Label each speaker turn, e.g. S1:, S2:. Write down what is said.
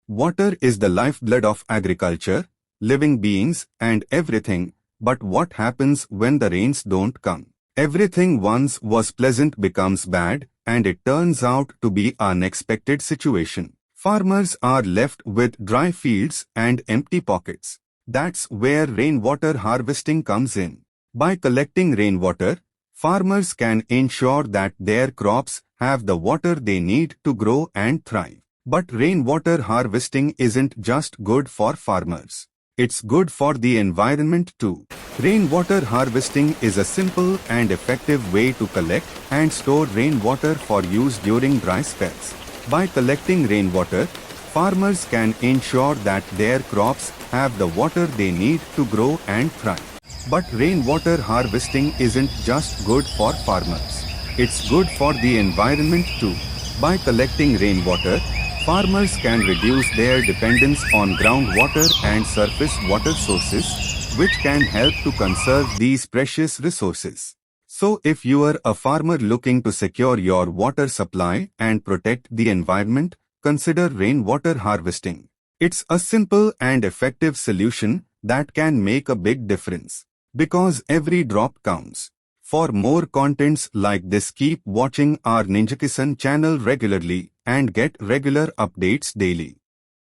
S1: Water is the lifeblood of agriculture, living beings, and everything. But what happens when the rains don't come? Everything once was pleasant becomes bad, and it turns out to be an unexpected situation. Farmers are left with dry fields and empty pockets. That's where rainwater harvesting comes in. By collecting rainwater, farmers can ensure that their crops have the water they need to grow and thrive. But rainwater harvesting isn't just good for farmers. It's good for the environment too. Rainwater harvesting is a simple and effective way to collect and store rainwater for use during dry spells. By collecting rainwater, farmers can ensure that their crops have the water they need to grow and thrive. But rainwater harvesting isn't just good for farmers. It's good for the environment too. By collecting rainwater, farmers can reduce their dependence on groundwater and surface water sources, which can help to conserve these precious resources. So if you are a farmer looking to secure your water supply and protect the environment, consider rainwater harvesting. It's a simple and effective solution that can make a big difference. Because every drop counts. For more contents like this, keep watching our Ninja Kisan channel regularly and get regular updates daily.